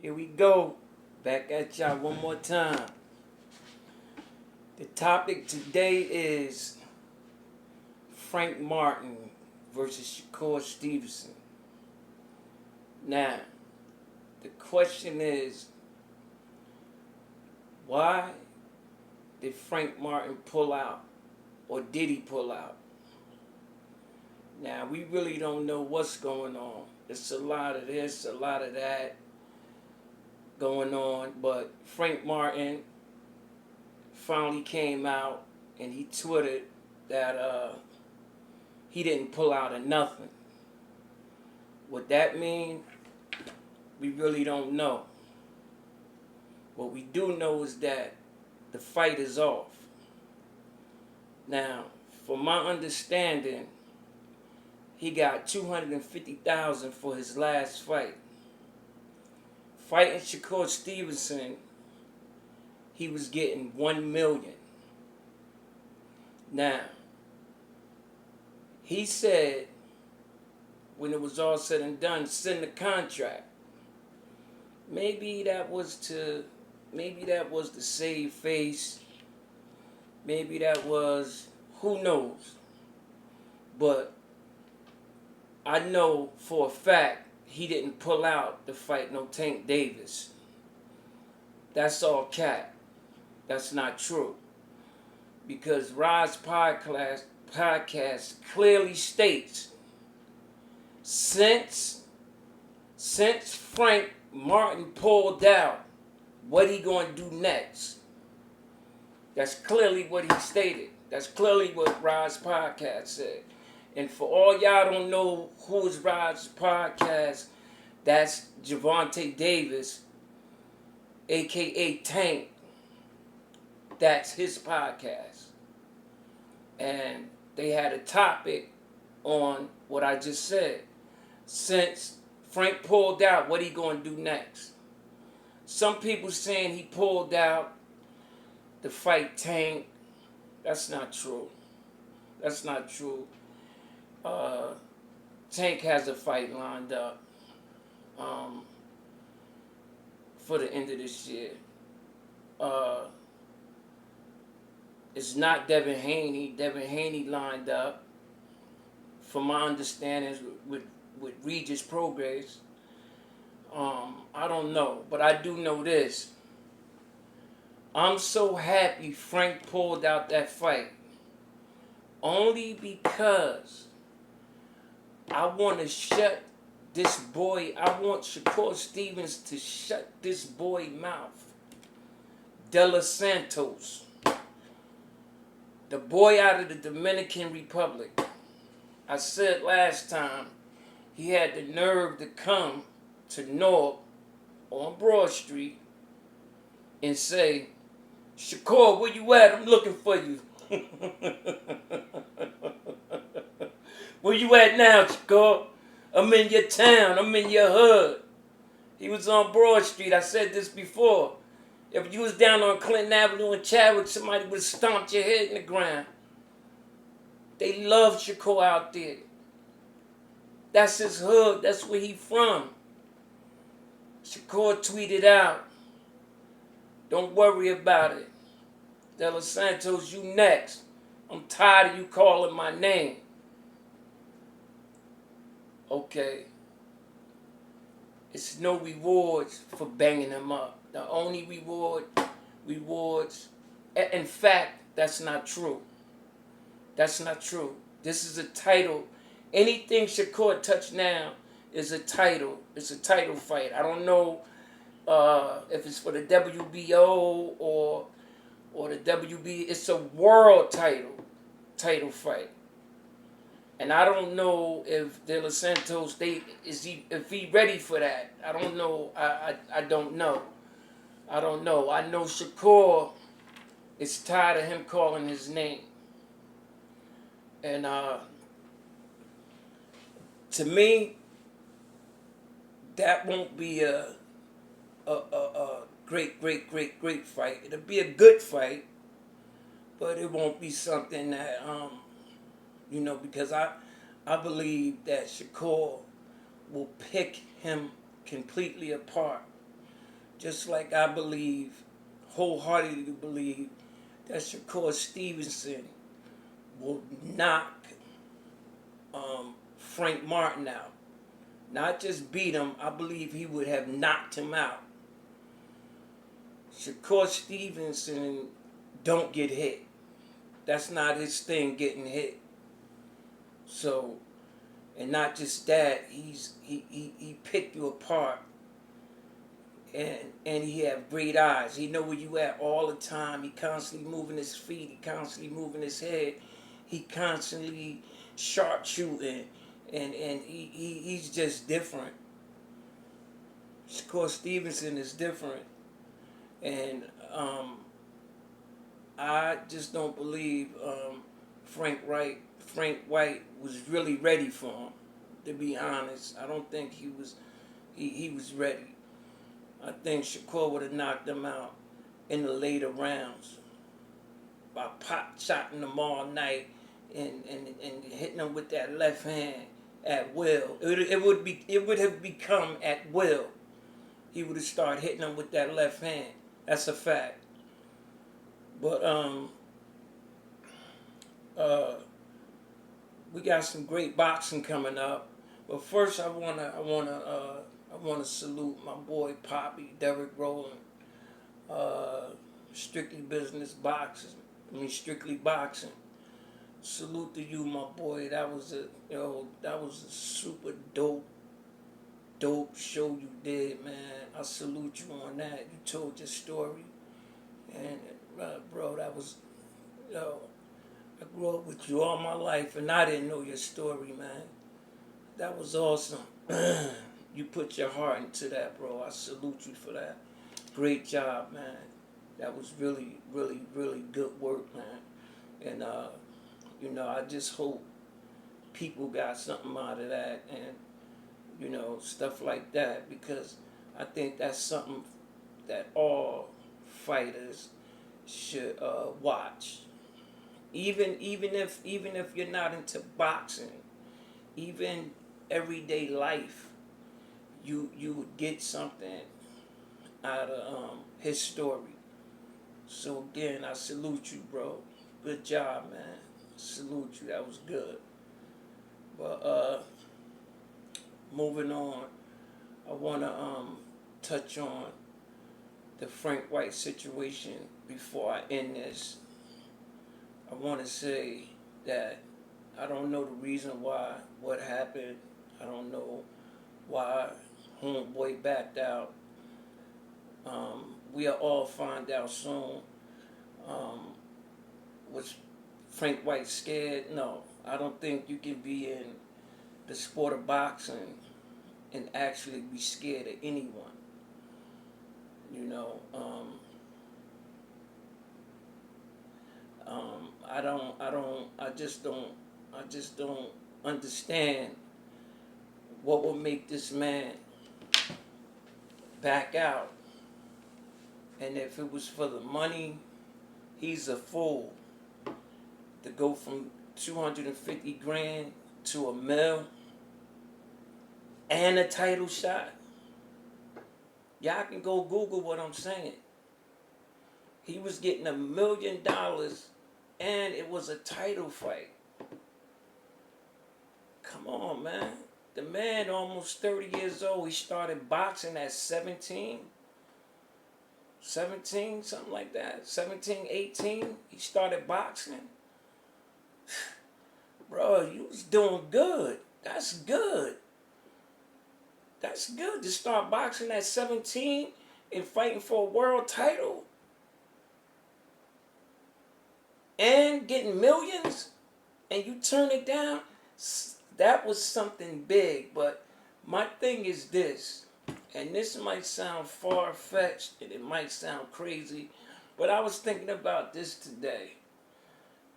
Here we go. Back at y'all one more time. The topic today is Frank Martin versus Shakur Stevenson. Now, the question is, why did Frank Martin pull out? Or did he pull out? Now, we really don't know what's going on. It's a lot of this, a lot of that going on. But Frank Martin finally came out and he tweeted that he didn't pull out of nothing. What that means, we really don't know. What we do know is that the fight is off. Now, from my understanding, he got $250,000 for his last fight. Fighting Shakur Stevenson, he was getting $1 million. Now, he said, when it was all said and done, send the contract. Maybe that was to save face. Maybe that was, who knows. But I know for a fact he didn't pull out to fight no Tank Davis. That's all cat. That's not true. Because Rod's podcast clearly states, since Frank Martin pulled out, what he going to do next? That's clearly what he stated. That's clearly what Rod's podcast said. And for all y'all don't know who is Rod's podcast, that's Gervonta Davis, a.k.a. Tank. That's his podcast. And they had a topic on what I just said. Since Frank pulled out, what he going to do next? Some people saying he pulled out to fight Tank. That's not true. That's not true. Tank has a fight lined up for the end of this year. It's not Devin Haney. Devin Haney lined up, from my understanding, with Regis Prograis. I don't know, but I do know this. I'm so happy Frank pulled out that fight. Only because I want to shut this boy, I want Shakur Stevens to shut this boy mouth. De Los Santos. The boy out of the Dominican Republic. I said last time, he had the nerve to come to Newark on Broad Street and say, Shakur, where you at? I'm looking for you. Where you at now, Shakur? I'm in your town. I'm in your hood. He was on Broad Street. I said this before. If you was down on Clinton Avenue in Chadwick, somebody would have stomped your head in the ground. They love Shakur out there. That's his hood. That's where he from. Shakur tweeted out, don't worry about it. De Los Santos, you next. I'm tired of you calling my name. Okay. It's no rewards for banging him up. The only rewards, in fact, that's not true. That's not true. This is a title. Anything Shakur touched now is a title. It's a title fight. I don't know if it's for the WBO or the WB. It's a world title fight. And I don't know if De Los Santos, if he ready for that. I don't know. I don't know. I don't know. I know Shakur is tired of him calling his name. And to me, that won't be a great fight. It'll be a good fight, but it won't be something that because I believe that Shakur will pick him completely apart. Just like I wholeheartedly believe, that Shakur Stevenson will knock Frank Martin out. Not just beat him, I believe he would have knocked him out. Shakur Stevenson don't get hit. That's not his thing, getting hit. So, and not just that, he picked you apart, and he have great eyes. He know where you at all the time. He constantly moving his feet. He constantly moving his head. He constantly sharpshooting, and he's just different. Shakur Stevenson is different, and I just don't believe Frank White was really ready for him. To be honest, I don't think he was ready. I think Shakur would have knocked him out in the later rounds by shotting him all night and hitting him with that left hand at will. It would have become at will. He would have started hitting him with that left hand. That's a fact. But we got some great boxing coming up. But first, I wanna salute my boy Poppy, Derek Rowland, Strictly Boxing. Salute to you, my boy. That was a super dope show you did, man. I salute you on that. You told your story, and bro, that was, I grew up with you all my life, and I didn't know your story, man. That was awesome. You put your heart into that, bro. I salute you for that. Great job, man. That was really, really, really good work, man. And I just hope people got something out of that, and stuff like that, because I think that's something that all fighters should watch. Even if you're not into boxing, even everyday life, you would get something out of his story. So again, I salute you, bro. Good job, man. Salute you. That was good. But moving on, I wanna touch on the Frank White situation before I end this. I want to say that I don't know the reason why, what happened. I don't know why homeboy backed out. We'll all find out soon. Was Frank White scared? No. I don't think you can be in the sport of boxing and actually be scared of anyone. I just don't understand what will make this man back out. And if it was for the money, he's a fool. To go from 250 grand to $1 million and a title shot. Y'all can go Google what I'm saying. He was getting $1 million and it was a title fight. Come on, man. The man almost 30 years old. He started boxing at 17, something like that. 17, 18. He started boxing. Bro, you was doing good. That's good. That's good to start boxing at 17 and fighting for a world title and getting millions, and you turn it down. That was something big. But my thing is this, and this might sound far-fetched and it might sound crazy, but I was thinking about this today.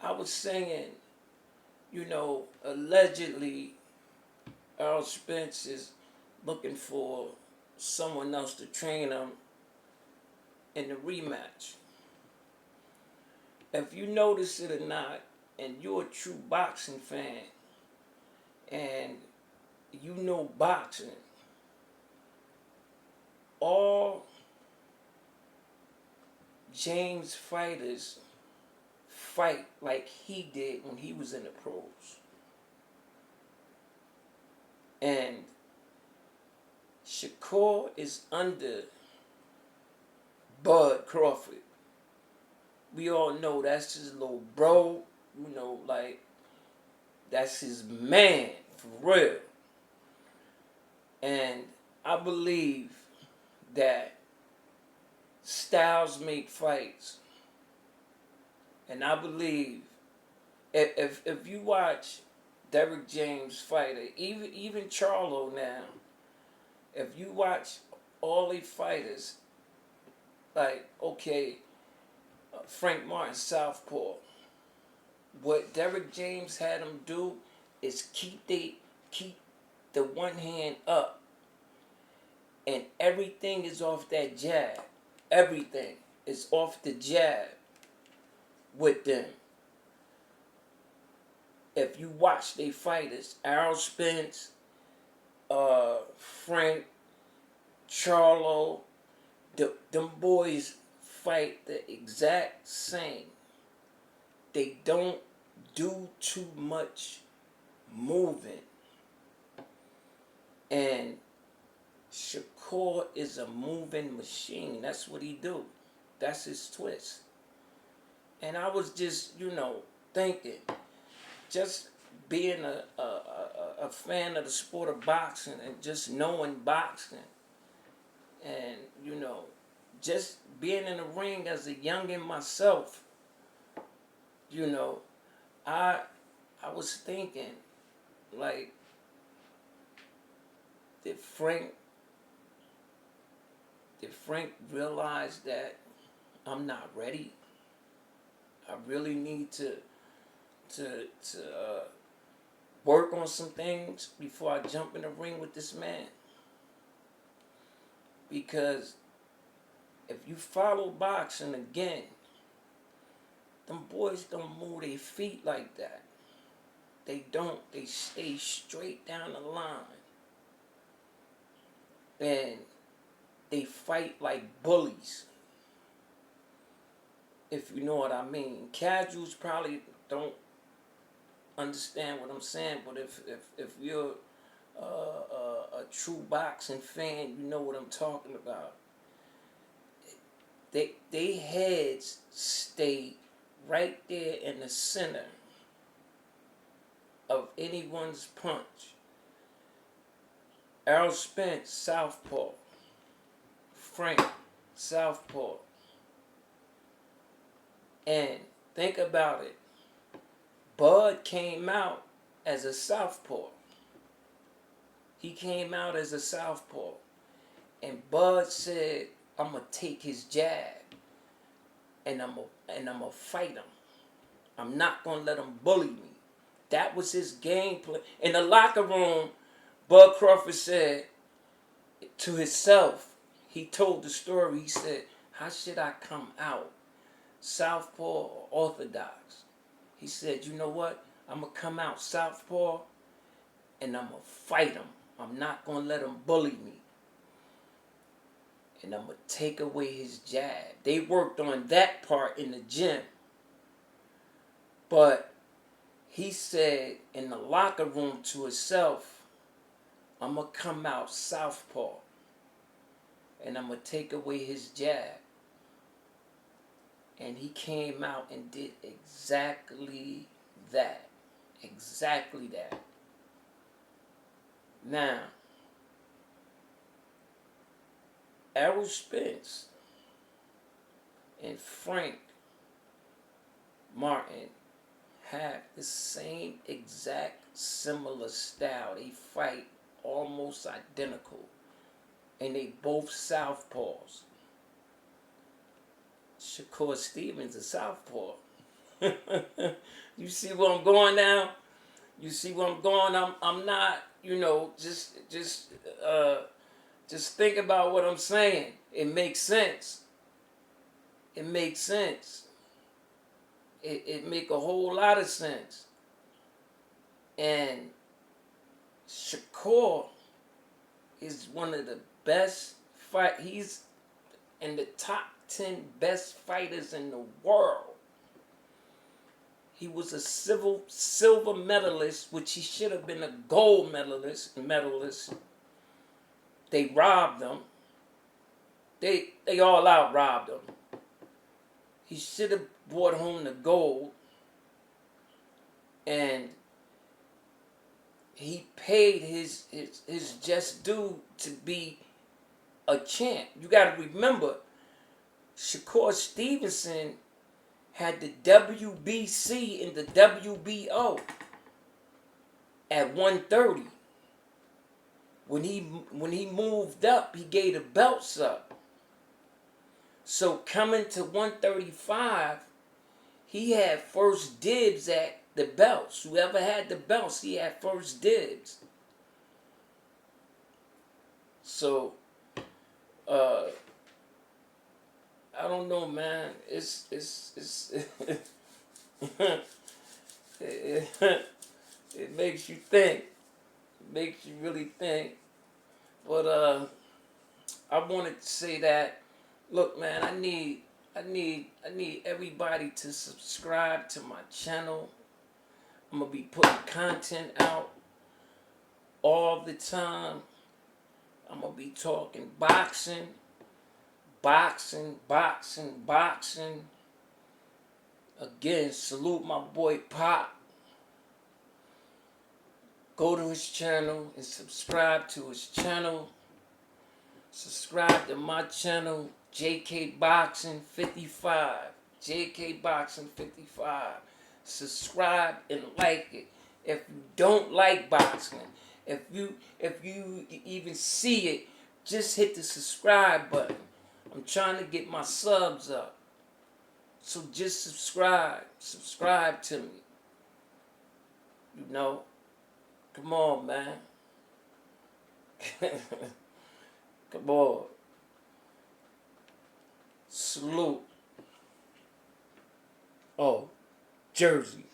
I was saying, allegedly Earl Spence is looking for someone else to train him in the rematch. If you notice it or not, and you're a true boxing fan, and you know boxing, all James fighters fight like he did when he was in the pros. And Shakur is under Bud Crawford. We all know that's his little bro, like that's his man for real. And I believe that styles make fights. And I believe if you watch Derrick James fight, even Charlo now, if you watch all the fighters, like, okay, Frank Martin southpaw, what Derrick James had him do is keep the one hand up, and everything is off that jab. Everything is off the jab with them. If you watch they fighters, Errol Spence, Frank, Charlo, them boys fight the exact same. They don't do too much moving. And Shakur is a moving machine. That's what he do. That's his twist. And I was just, thinking, just being a fan of the sport of boxing and just knowing boxing and, just being in the ring as a youngin' myself, I was thinking, like, did Frank realize that I'm not ready? I really need to work on some things before I jump in the ring with this man. Because if you follow boxing again, them boys don't move their feet like that. They don't. They stay straight down the line. And they fight like bullies. If you know what I mean. Casuals probably don't understand what I'm saying, but if you're a true boxing fan, you know what I'm talking about. They heads stay right there in the center of anyone's punch. Errol Spence, southpaw. Frank, southpaw. And think about it. Bud came out as a southpaw. He came out as a southpaw. And Bud said, I'm going to take his jab. And I'm gonna fight him. I'm not going to let him bully me. That was his game plan. In the locker room, Bud Crawford said to himself, he told the story, he said, how should I come out? Southpaw or orthodox? He said, you know what? I'm going to come out southpaw and I'm going to fight him. I'm not going to let him bully me. And I'm going to take away his jab. They worked on that part in the gym. But he said in the locker room to himself, I'm going to come out southpaw and I'm going to take away his jab. And he came out and did exactly that. Exactly that. Now, Errol Spence and Frank Martin have the same exact similar style. They fight almost identical. And they both southpaws. Shakur Stevens is southpaw. You see where I'm going now? You see where I'm going? I'm not, just think about what I'm saying. It makes sense. It makes sense. It make a whole lot of sense. And Shakur is one of the best fight. and the top 10 best fighters in the world. He was a silver medalist, which he should have been a gold medalist. They robbed him. They all out robbed him. He should have brought home the gold, and he paid his just due to be a champ. You got to remember, Shakur Stevenson had the WBC and the WBO at 130. When he moved up, he gave the belts up. So coming to 135, he had first dibs at the belts. Whoever had the belts, he had first dibs. So, I don't know, man. It's it makes you think. It makes you really think. But I wanted to say that. Look, man, I need everybody to subscribe to my channel. I'm gonna be putting content out all the time. I'm gonna be talking boxing. Again, salute my boy Pop. Go to his channel and subscribe to his channel. Subscribe to my channel, JK Boxing 55. JK Boxing 55. Subscribe and like it. If you don't like boxing, if you even see it, just hit the subscribe button. I'm trying to get my subs up. So just subscribe. Subscribe to me. You know? Come on, man. Come on. Salute. Oh, Jersey.